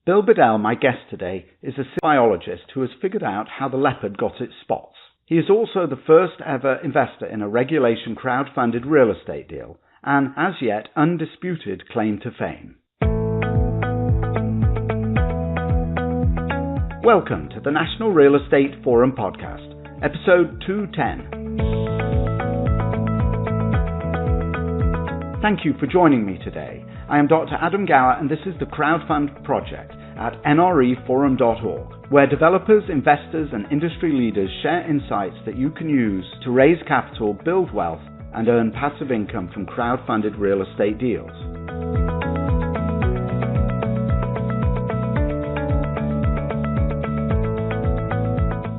Bill Bedell, my guest today, is a biologist who has figured out how the leopard got its spots. He is also the first ever investor in a regulation crowdfunded real estate deal, an as yet undisputed claim to fame. Welcome to the National Real Estate Forum podcast, episode 210. Thank you for joining me today. I am Dr. Adam Gower, and this is the Crowdfund project at nreforum.org, where developers, investors, and industry leaders share insights that you can use to raise capital, build wealth, and earn passive income from crowdfunded real estate deals.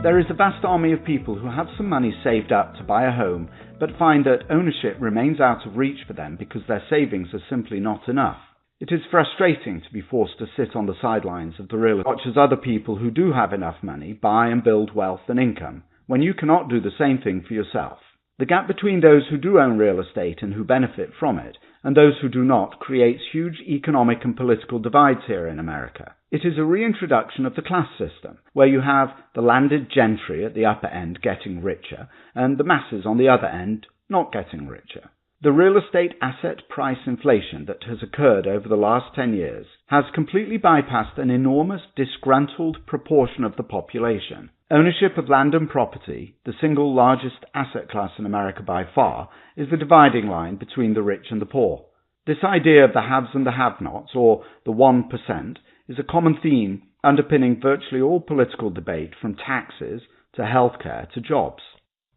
There is a vast army of people who have some money saved up to buy a home, but find that ownership remains out of reach for them because their savings are simply not enough. It is frustrating to be forced to sit on the sidelines of the real estate, watch as other people who do have enough money buy and build wealth and income, when you cannot do the same thing for yourself. The gap between those who do own real estate and who benefit from it, and those who do not, creates huge economic and political divides here in America. It is a reintroduction of the class system, where you have the landed gentry at the upper end getting richer, and the masses on the other end not getting richer. The real estate asset price inflation that has occurred over the last 10 years has completely bypassed an enormous disgruntled proportion of the population. Ownership of land and property, the single largest asset class in America by far, is the dividing line between the rich and the poor. This idea of the haves and the have-nots, or the 1%, is a common theme underpinning virtually all political debate, from taxes to healthcare to jobs.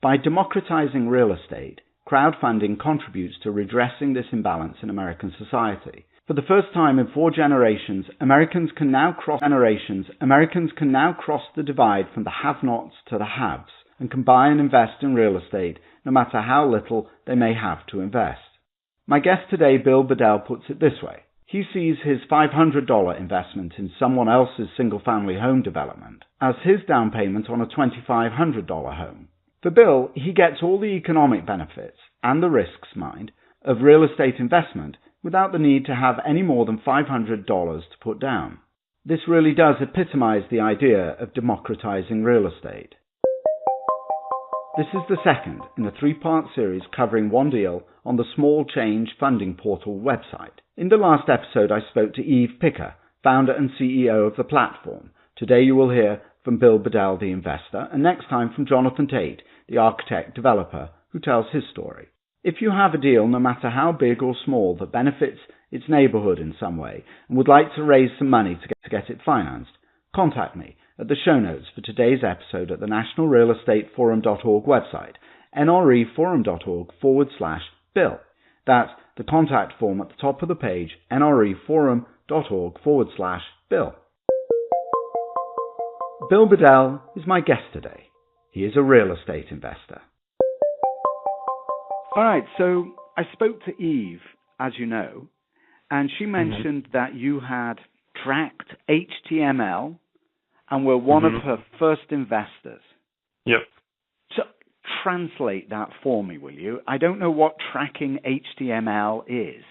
By democratizing real estate, crowdfunding contributes to redressing this imbalance in American society. For the first time in 4 generations, Americans can now cross the divide from the have-nots to the haves, and can buy and invest in real estate no matter how little they may have to invest. My guest today, Bill Bedell, puts it this way. He sees his $500 investment in someone else's single-family home development as his down payment on a $2,500 home. For Bill, he gets all the economic benefits, and the risks, mind, of real estate investment without the need to have any more than $500 to put down. This really does epitomize the idea of democratizing real estate. This is the second in a 3-part series covering one deal on the Small Change Funding Portal website. In the last episode, I spoke to Eve Picker, founder and CEO of the platform. Today you will hear from Bill Bedell, the investor, and next time from Jonathan Tate, the architect-developer, who tells his story. If you have a deal, no matter how big or small, that benefits its neighborhood in some way and would like to raise some money to get it financed, contact me at the show notes for today's episode at the National Real Estate Forum.org website, nreforum.org/Bill. That's the contact form at the top of the page, nreforum.org/Bill. Bill Bedell is my guest today. He is a real estate investor. All right, so I spoke to Eve, as you know, and she mentioned that you had tracked HTML and were one of her first investors. Yep. So translate that for me, will you? I don't know what tracking HTML is.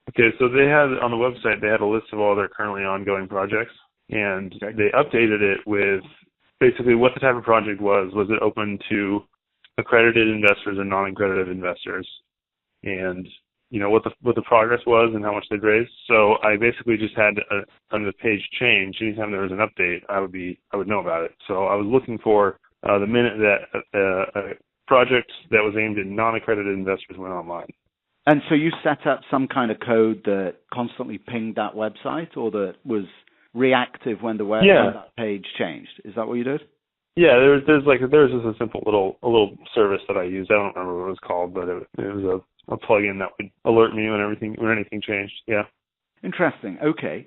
Okay, so they had, on the website, they had a list of all their currently ongoing projects, and they updated it with basically what the type of project was. Was it open to accredited investors and non-accredited investors, and what the progress was and how much they'd raised. So I basically just had under the page change. Anytime there was an update, I would know about it. So I was looking for the minute that a project that was aimed at non-accredited investors went online. And so you set up some kind of code that constantly pinged that website, or that was reactive when the when that page changed. Is that what you did? Yeah, there's just a simple little service that I used. I don't remember what it was called, but it was a plugin that would alert me when anything changed. Yeah. Interesting. Okay.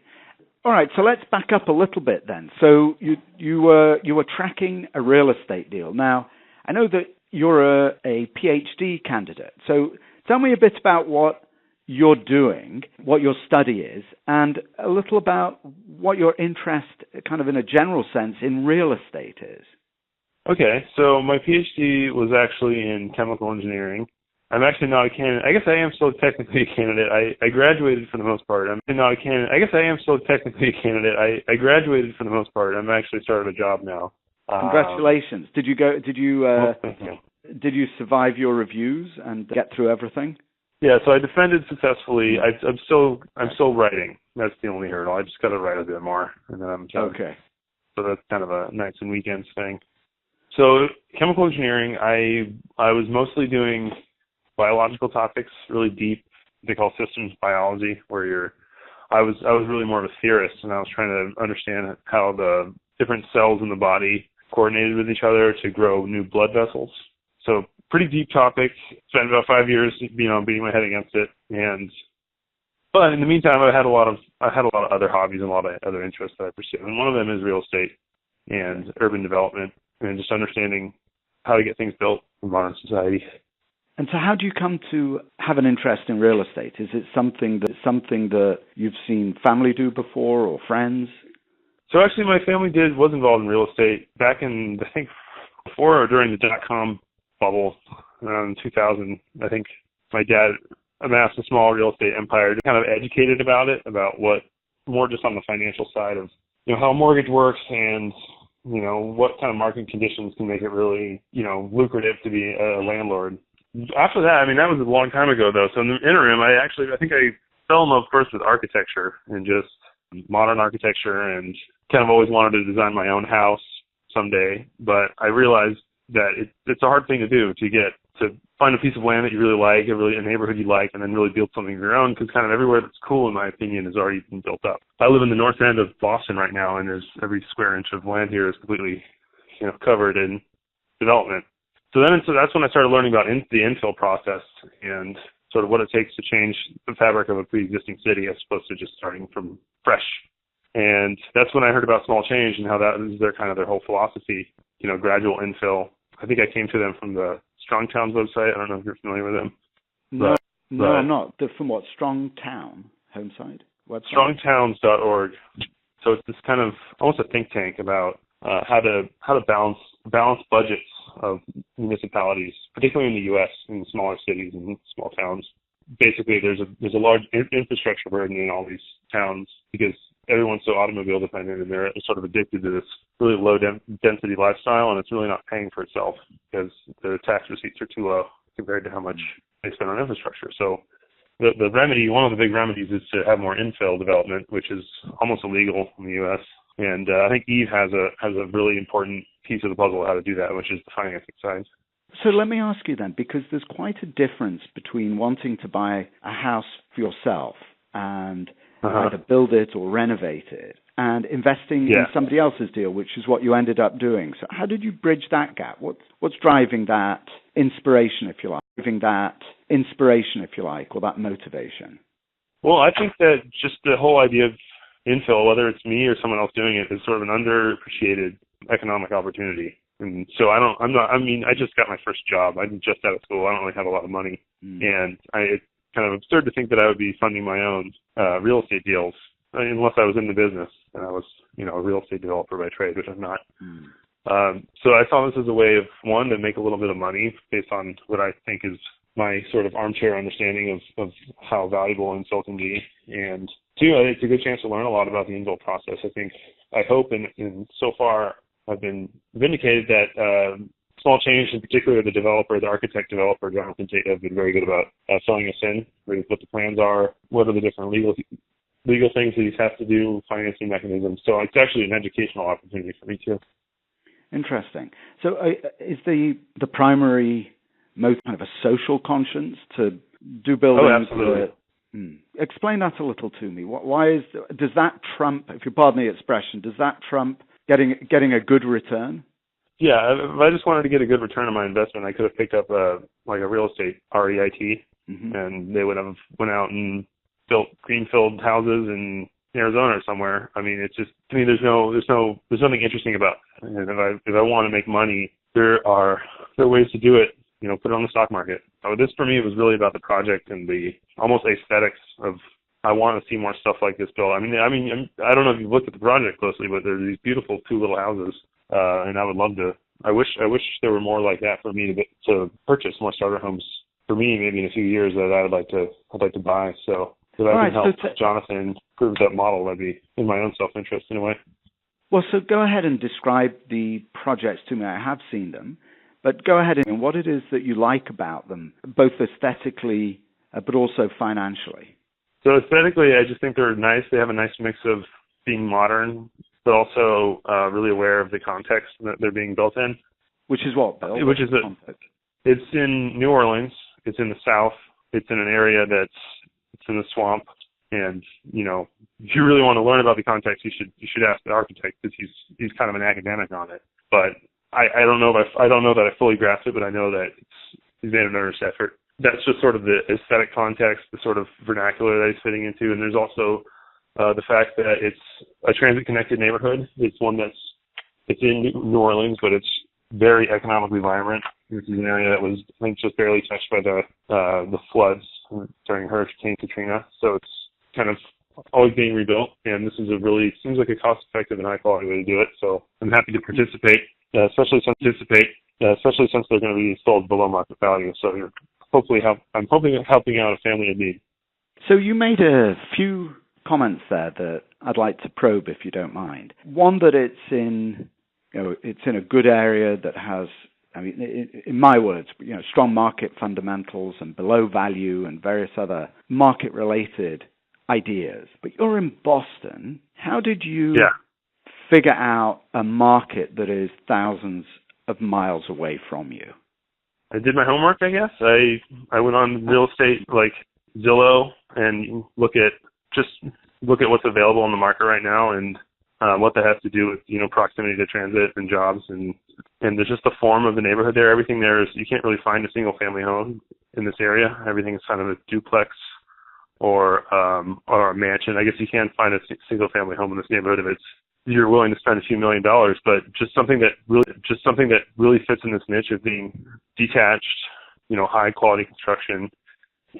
All right. So let's back up a little bit then. So you were tracking a real estate deal. Now I know that you're a PhD candidate. So tell me a bit about what you're doing, what your study is, and a little about what your interest, kind of in a general sense, in real estate is. Okay, so my PhD was actually in chemical engineering, I'm actually not a candidate. I guess I am still technically a candidate. I graduated for the most part. I'm not a candidate. I guess I am still technically a candidate. I graduated for the most part. I'm actually started a job now. Congratulations. Did you go? Thank you. Did you survive your reviews and get through everything? Yeah, so I defended successfully. I'm still writing. That's the only hurdle. I just got to write a bit more, and then I'm done. Okay. So that's kind of a nights and weekends thing. So chemical engineering, I was mostly doing biological topics, really deep. They call systems biology, where I was really more of a theorist, and I was trying to understand how the different cells in the body coordinated with each other to grow new blood vessels. So pretty deep topic. Spent about 5 years, beating my head against it. But in the meantime, I had a lot of other hobbies and a lot of other interests that I pursued. And one of them is real estate and urban development and just understanding how to get things built in modern society. And so how do you come to have an interest in real estate? Is it something that you've seen family do before or friends? So actually my family was involved in real estate back in, I think, before or during the dot-com bubble around 2000. I think my dad amassed a small real estate empire, kind of educated about it, about what, more just on the financial side of, how a mortgage works and, what kind of market conditions can make it really, lucrative to be a landlord. After that, that was a long time ago though. So in the interim, I think I fell in love first with architecture and just modern architecture, and kind of always wanted to design my own house someday. But I realized that it's a hard thing to do, to find a piece of land that you really like, a neighborhood you like, and then really build something of your own, because kind of everywhere that's cool, in my opinion, has already been built up. I live in the north end of Boston right now, and there's every square inch of land here is completely, covered in development. So that's when I started learning about the infill process and sort of what it takes to change the fabric of a pre-existing city as opposed to just starting from fresh. And that's when I heard about small change and how that is their whole philosophy, gradual infill. I think I came to them from the Strong Towns website. I don't know if you're familiar with them. No, I'm not. From what? Strong Town home site website? Strongtowns.org. So it's this kind of almost a think tank about how to balance budgets of municipalities, particularly in the U.S., in smaller cities and small towns. Basically, there's a large infrastructure burden in all these towns because everyone's so automobile dependent, and they're sort of addicted to this really low density lifestyle, and it's really not paying for itself because their tax receipts are too low compared to how much they spend on infrastructure. So the remedy, one of the big remedies, is to have more infill development, which is almost illegal in the U.S. And I think Eve has a really important piece of the puzzle of how to do that, which is the financing side. So let me ask you then, because there's quite a difference between wanting to buy a house for yourself and either build it or renovate it, and investing in somebody else's deal, which is what you ended up doing. So how did you bridge that gap? What's driving that inspiration, if you like, or that motivation? Well, I think that just the whole idea of infill, whether it's me or someone else doing it, is sort of an underappreciated economic opportunity. And so I just got my first job. I'm just out of school. I don't really have a lot of money. And it's kind of absurd to think that I would be funding my own real estate deals unless I was in the business and I was, a real estate developer by trade, which I'm not. So I saw this as a way of, one, to make a little bit of money based on what I think is my sort of armchair understanding of how valuable infill can be. And two, I think it's a good chance to learn a lot about the infill process. I hope, and so far I've been vindicated that small change, in particular the architect developer, Jonathan Tate, have been very good about filling us in with what the plans are, what are the different legal things that he has to do, financing mechanisms. So it's actually an educational opportunity for me too. Interesting. So is the primary motive kind of a social conscience to do buildings? Oh, absolutely. Explain that a little to me. Does that trump, if you pardon the expression, does that trump getting a good return? Yeah, if I just wanted to get a good return on my investment, I could have picked up a real estate REIT, and they would have went out and built greenfield houses in Arizona or somewhere. It's just, to me, there's nothing interesting about it. And if I want to make money, there are ways to do it. Put it on the stock market. So this for me was really about the project and the almost aesthetics of, I want to see more stuff like this built. I don't know if you've looked at the project closely, but there's these beautiful 2 little houses, and I would love to. I wish there were more like that for me to purchase more starter homes for me, maybe in a few years that I'd like to buy. So if I can help Jonathan prove that model, that'd be in my own self-interest in a way. Well, so go ahead and describe the projects to me. I have seen them, but go ahead and what it is that you like about them, both aesthetically but also financially. So aesthetically, I just think they're nice. They have a nice mix of being modern, but also really aware of the context that they're being built in. Which is what, Bill? It's in New Orleans. It's in the South. It's in an area it's in the swamp. And, if you really want to learn about the context, you should ask the architect because he's kind of an academic on it. But I don't know that I fully grasp it, but I know that he's made an earnest effort. That's just sort of the aesthetic context, the sort of vernacular that he's fitting into. And there's also the fact that it's a transit-connected neighborhood. It's one it's in New Orleans, but it's very economically vibrant. This is an area that was, I think, just barely touched by the floods during Hurricane Katrina. So it's kind of always being rebuilt, and this is seems like a cost-effective and high-quality way to do it. So I'm happy to participate, especially since they're going to be sold below market value. So I'm helping out a family in need. So you made a few comments there that I'd like to probe, if you don't mind. One, that it's in a good area that has, in my words, strong market fundamentals and below value and various other market-related ideas. But you're in Boston. How did you figure out a market that is thousands of miles away from you? I did my homework, I guess. I went on real estate like Zillow and look at what's available on the market right now and what that has to do with proximity to transit and jobs and there's just the form of the neighborhood there. Everything there is, you can't really find a single family home in this area. Everything is kind of a duplex or a mansion. I guess you can't find a single family home in this neighborhood if you're willing to spend a few $1 million, but just something that really fits in this niche of being detached, high quality construction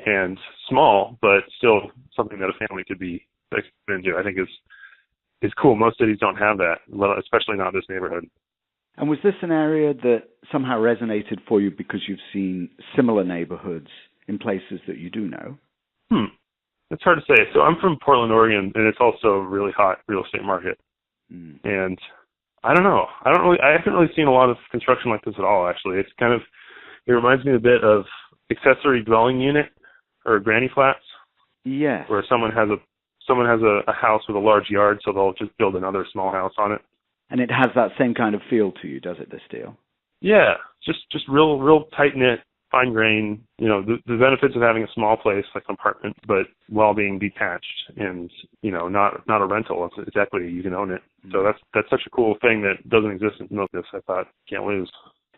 and small, but still something that a family could be into. I think is cool. Most cities don't have that, especially not this neighborhood. And was this an area that somehow resonated for you because you've seen similar neighborhoods in places that you do know? It's hard to say. So I'm from Portland, Oregon, and it's also a really hot real estate market. And I don't know. I haven't really seen a lot of construction like this at all, actually. It reminds me a bit of accessory dwelling unit or granny flats. Yes. Where someone has a house with a large yard, so they'll just build another small house on it. And it has that same kind of feel to you, does it, this deal? Yeah, just real tight-knit, fine-grained, the benefits of having a small place like an apartment, but while being detached and, not a rental. It's equity. You can own it. So that's such a cool thing that doesn't exist in most of this. I thought, can't lose.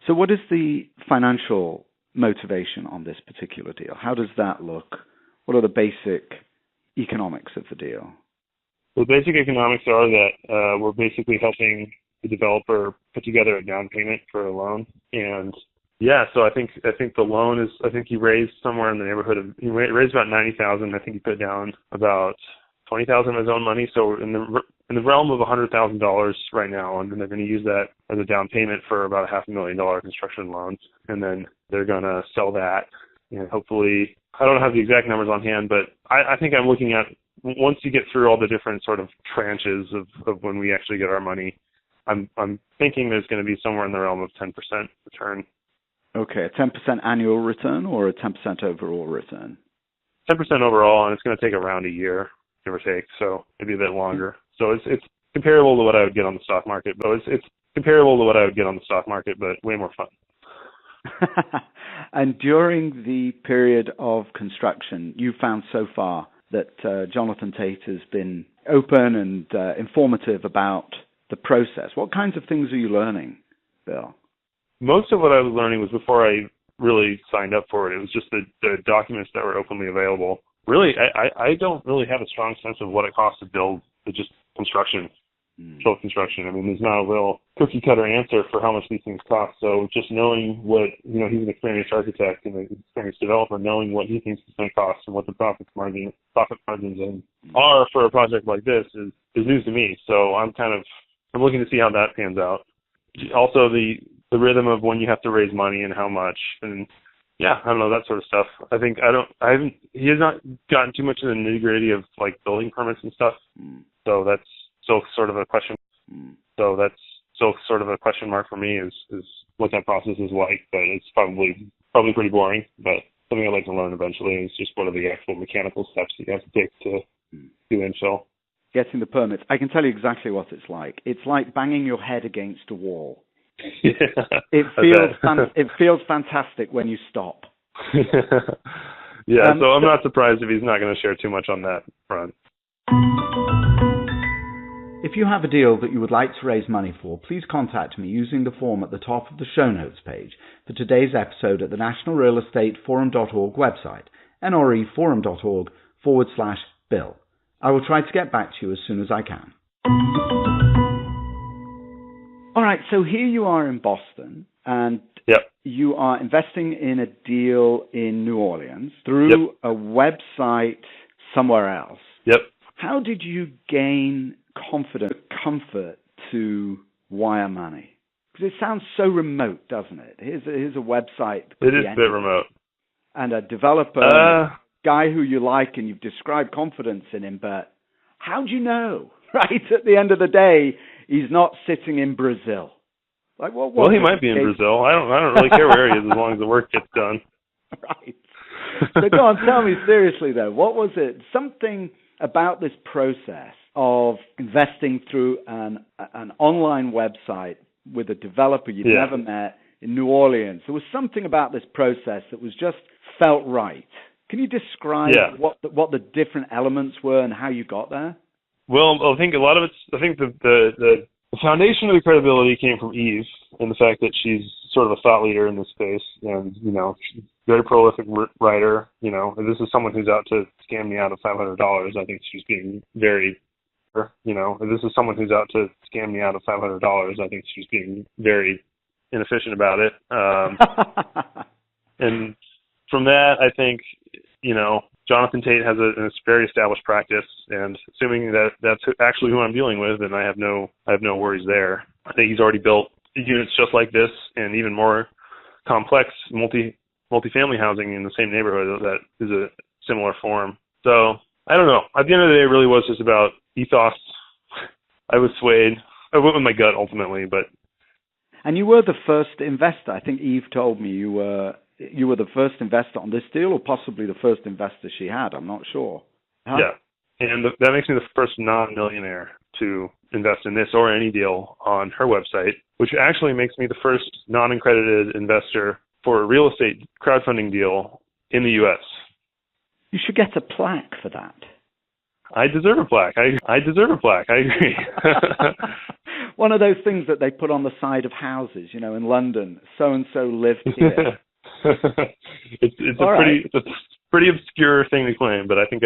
So what is the financial motivation on this particular deal? How does that look? What are the basic economics of the deal? The basic economics are that we're basically helping the developer put together a down payment for a loan. And so I think the loan is, I think he raised somewhere in the neighborhood of, he raised about $90,000. I think he put down about $20,000 of his own money. So in the realm of $100,000 right now, and they're going to use that as a down payment for about $500,000 construction loans. And then they're going to sell that. And hopefully, I don't have the exact numbers on hand, but I think I'm looking at, once you get through all the different sort of tranches of when we actually get our money, I'm thinking there's going to be somewhere in the realm of 10% return. Okay, a 10% annual return or a 10% overall return? 10% overall, and it's going to take around a year, give or take, so maybe a bit longer. So it's comparable to what I would get on the stock market, but it's comparable to what I would get on the stock market, but way more fun. And during the period of construction, you found so far that Jonathan Tate has been open and informative about the process. What kinds of things are you learning, Bill? Most of what I was learning was before I really signed up for it. It was just the documents that were openly available. Really, I don't really have a strong sense of what it costs to build just construction. Build construction. I mean, there's not a real cookie cutter answer for how much these things cost. So just knowing what, he's an experienced architect and an experienced developer, knowing what he thinks it's going to cost and what the profit margins are for a project like this is news to me. So I'm looking to see how that pans out. Also the rhythm of when you have to raise money and how much, and yeah, I don't know, that sort of stuff. He has not gotten too much in the nitty gritty of like building permits and stuff. So that's still sort of a question. So that's still sort of a question mark for me is what that process is like, but it's probably pretty boring, but something I'd like to learn eventually is just what are the actual mechanical steps that you have to take to do infill. Getting the permits. I can tell you exactly what it's like. It's like banging your head against a wall. Yeah, it feels fantastic when you stop. Yeah, so I'm not surprised if he's not going to share too much on that front. If you have a deal that you would like to raise money for, please contact me using the form at the top of the show notes page for today's episode at the National Real Estate Forum.org website, nreforum.org/Bill. I will try to get back to you as soon as I can. All right, so here you are in Boston, and you are investing in a deal in New Orleans through a website somewhere else. Yep. How did you gain comfort to wire money? Because it sounds so remote, doesn't it? Here's a website. It is a bit remote. And a developer, guy who you like, and you've described confidence in him, but how do you know? Right? At the end of the day, he's not sitting in Brazil. Like, well, he might be in Brazil. I don't really care where he is as long as the work gets done. Right. So go on, tell me seriously though, what was it? Something about this process of investing through an online website with a developer you'd never met in New Orleans. There was something about this process that was just felt right. Can you describe what the different elements were and how you got there? Well, I think a lot of it's, I think the foundation of the credibility came from Eve and the fact that she's sort of a thought leader in this space and, she's a very prolific writer, if this is someone who's out to scam me out of $500, I think she's being very, if this is someone who's out to scam me out of $500, I think she's being very inefficient about it. And from that, I think, Jonathan Tate has a very established practice, and assuming that that's actually who I'm dealing with, then I have no worries there. I think he's already built units just like this and even more complex multifamily housing in the same neighborhood that is a similar form. So I don't know. At the end of the day, it really was just about ethos. I was swayed. I went with my gut ultimately, but. And you were the first investor. I think Eve told me you were the first investor on this deal, or possibly the first investor she had. I'm not sure. Huh? Yeah, and that makes me the first non-millionaire to invest in this or any deal on her website, which actually makes me the first non-accredited investor for a real estate crowdfunding deal in the U.S. You should get a plaque for that. I deserve a plaque. I deserve a plaque. I agree. One of those things that they put on the side of houses, in London. So-and-so lived here. It's a pretty obscure thing to claim, but I think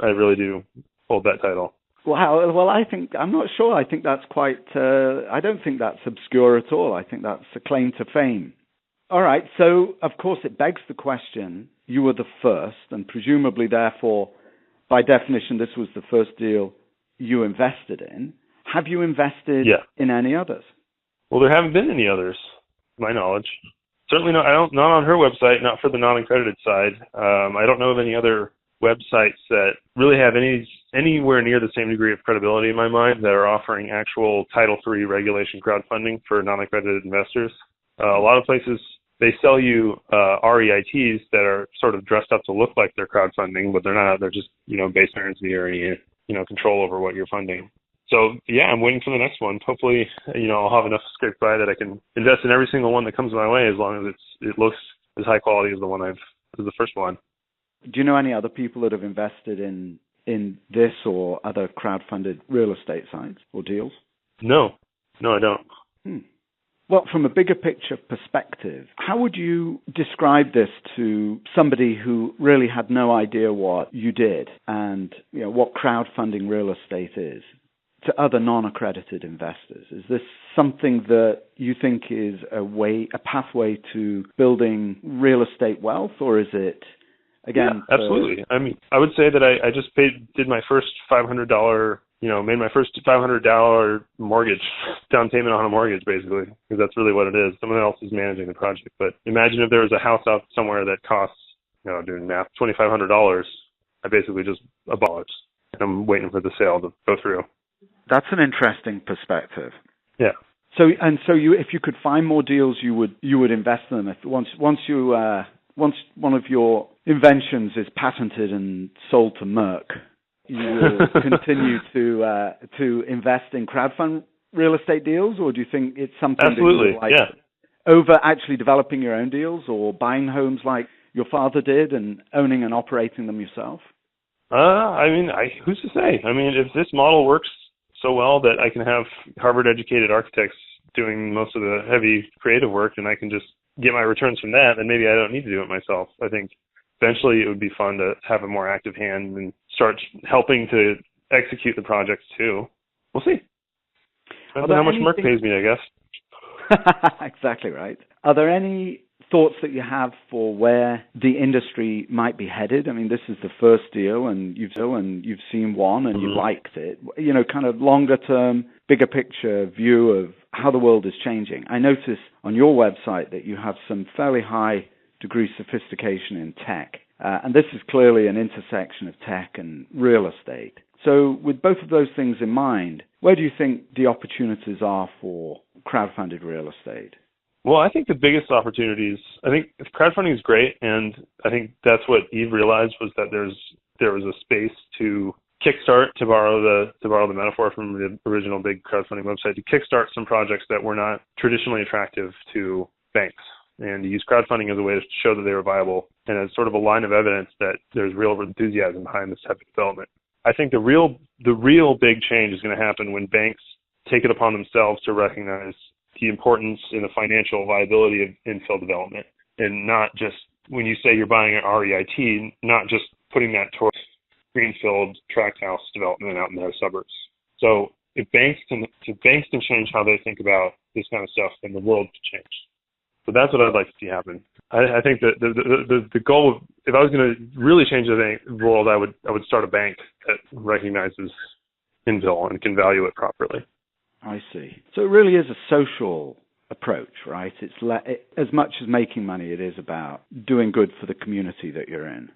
I really do hold that title. Well, I'm not sure. I think that's quite. I don't think that's obscure at all. I think that's a claim to fame. All right. So, of course, it begs the question: you were the first, and presumably, therefore, by definition, this was the first deal you invested in. Have you invested in any others? Well, there haven't been any others, to my knowledge. Certainly not on her website, not for the non-accredited side. I don't know of any other websites that really have anywhere near the same degree of credibility in my mind that are offering actual Title III regulation crowdfunding for non-accredited investors. A lot of places, they sell you REITs that are sort of dressed up to look like they're crowdfunding, but they're not. They're just, base transparency or any, control over what you're funding. So, I'm waiting for the next one. Hopefully, I'll have enough scraped by that I can invest in every single one that comes my way as long as it looks as high quality as the first one. Do you know any other people that have invested in this or other crowdfunded real estate sites or deals? No, I don't. Well, from a bigger picture perspective, how would you describe this to somebody who really had no idea what you did and what crowdfunding real estate is? To other non-accredited investors? Is this something that you think is a pathway to building real estate wealth, or is it, again... Yeah, absolutely. I mean, I would say that I just did my first $500 made my first $500 mortgage down payment on a mortgage, basically, because that's really what it is. Someone else is managing the project. But imagine if there was a house out somewhere that costs, doing math, $2,500. I basically just abolished. I'm waiting for the sale to go through. That's an interesting perspective. Yeah. So if you could find more deals, you would invest in them. If once one of your inventions is patented and sold to Merck, you will continue to invest in crowdfund real estate deals, or do you think it's something Absolutely, that you like yeah. over actually developing your own deals or buying homes like your father did and owning and operating them yourself? Who's to say? If this model works so well that I can have Harvard-educated architects doing most of the heavy creative work and I can just get my returns from that, then maybe I don't need to do it myself. I think eventually it would be fun to have a more active hand and start helping to execute the projects too. We'll see. Depends on how much Merck pays me, I guess. Exactly right. Are there any thoughts that you have for where the industry might be headed? This is the first deal, and you've seen one, and you liked it. Kind of longer term, bigger picture view of how the world is changing. I notice on your website that you have some fairly high degree sophistication in tech, and this is clearly an intersection of tech and real estate. So, with both of those things in mind, where do you think the opportunities are for crowdfunded real estate? Well, I think the biggest opportunities, I think crowdfunding is great, and I think that's what Eve realized was that there was a space to kickstart, to borrow the metaphor from the original big crowdfunding website, to kickstart some projects that were not traditionally attractive to banks, and to use crowdfunding as a way to show that they were viable, and as sort of a line of evidence that there's real enthusiasm behind this type of development. I think the real big change is going to happen when banks take it upon themselves to recognize the importance and the financial viability of infill development, and not just when you say you're buying an REIT, not just putting that towards greenfield tract house development out in the suburbs. So if banks can change how they think about this kind of stuff, then the world can change. So that's what I'd like to see happen. I think that the goal of, if I was going to really change the world, I would start a bank that recognizes infill and can value it properly. I see. So it really is a social approach, right? It's as much as making money, it is about doing good for the community that you're in.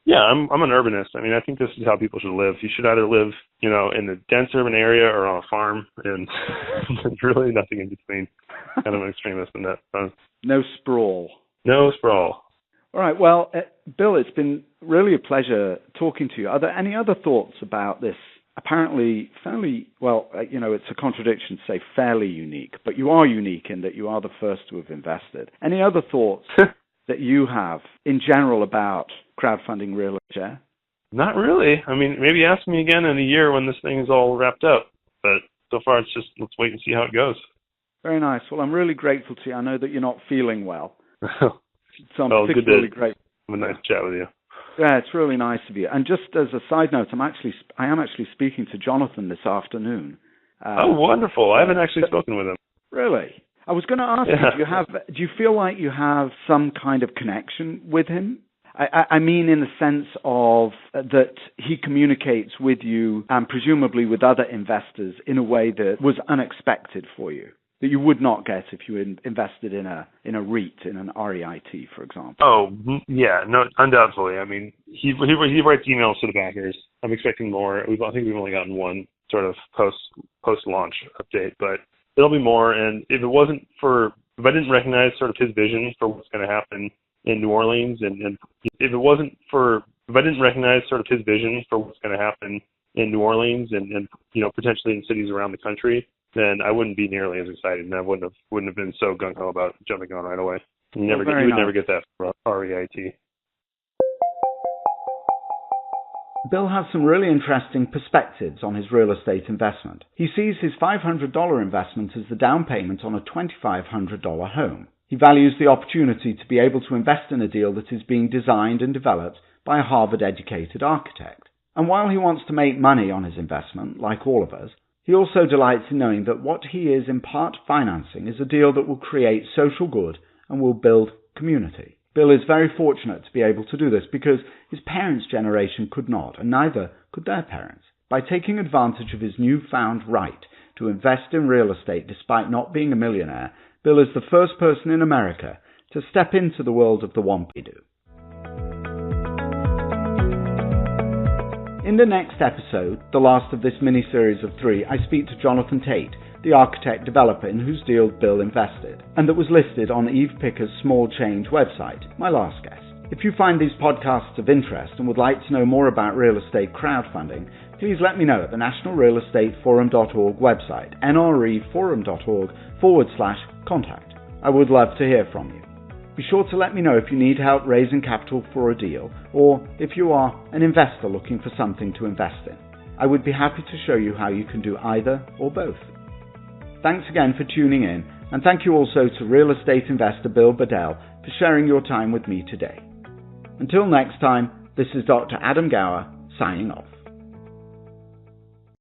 Yeah, I'm an urbanist. I think this is how people should live. You should either live, in a dense urban area or on a farm, and there's really nothing in between. Kind of an extremist in that. No sprawl. No sprawl. All right. Well, Bill, it's been really a pleasure talking to you. Are there any other thoughts about this? Apparently fairly, it's a contradiction to say fairly unique, but you are unique in that you are the first to have invested. Any other thoughts that you have in general about crowdfunding real estate? Not really. Maybe ask me again in a year when this thing is all wrapped up. But so far it's just, let's wait and see how it goes. Very nice. Well, I'm really grateful to you. I know that you're not feeling well. So I'm particularly grateful. Have a nice chat with you. Yeah, it's really nice of you. And just as a side note, I am actually speaking to Jonathan this afternoon. Oh, wonderful! I haven't actually spoken with him. Really? I was going to ask you, do you feel like you have some kind of connection with him? I mean, in the sense of that he communicates with you and presumably with other investors in a way that was unexpected for you, that you would not get if you invested in a REIT, in an REIT, for example. Oh, yeah, no, undoubtedly. He writes emails to the backers. I'm expecting more. I think we've only gotten one sort of post-launch update, but there'll be more. And if I didn't recognize sort of his vision for what's going to happen in New Orleans, and if I didn't recognize sort of his vision for what's going to happen in New Orleans and potentially in cities around the country, then I wouldn't be nearly as excited, and I wouldn't have been so gung-ho about jumping on right away. You would never get that from REIT. Bill has some really interesting perspectives on his real estate investment. He sees his $500 investment as the down payment on a $2,500 home. He values the opportunity to be able to invest in a deal that is being designed and developed by a Harvard-educated architect. And while he wants to make money on his investment, like all of us, he also delights in knowing that what he is in part financing is a deal that will create social good and will build community. Bill is very fortunate to be able to do this because his parents' generation could not, and neither could their parents. By taking advantage of his newfound right to invest in real estate despite not being a millionaire, Bill is the first person in America to step into the world of the Wampidoo. In the next episode, the last of this mini-series of 3, I speak to Jonathan Tate, the architect-developer in whose deal Bill invested, and that was listed on Eve Picker's Small Change website, my last guest. If you find these podcasts of interest and would like to know more about real estate crowdfunding, please let me know at the National Real Estate Forum.org website, nreforum.org/contact. I would love to hear from you. Be sure to let me know if you need help raising capital for a deal, or if you are an investor looking for something to invest in. I would be happy to show you how you can do either or both. Thanks again for tuning in, and thank you also to real estate investor Bill Bedell for sharing your time with me today. Until next time, this is Dr. Adam Gower, signing off.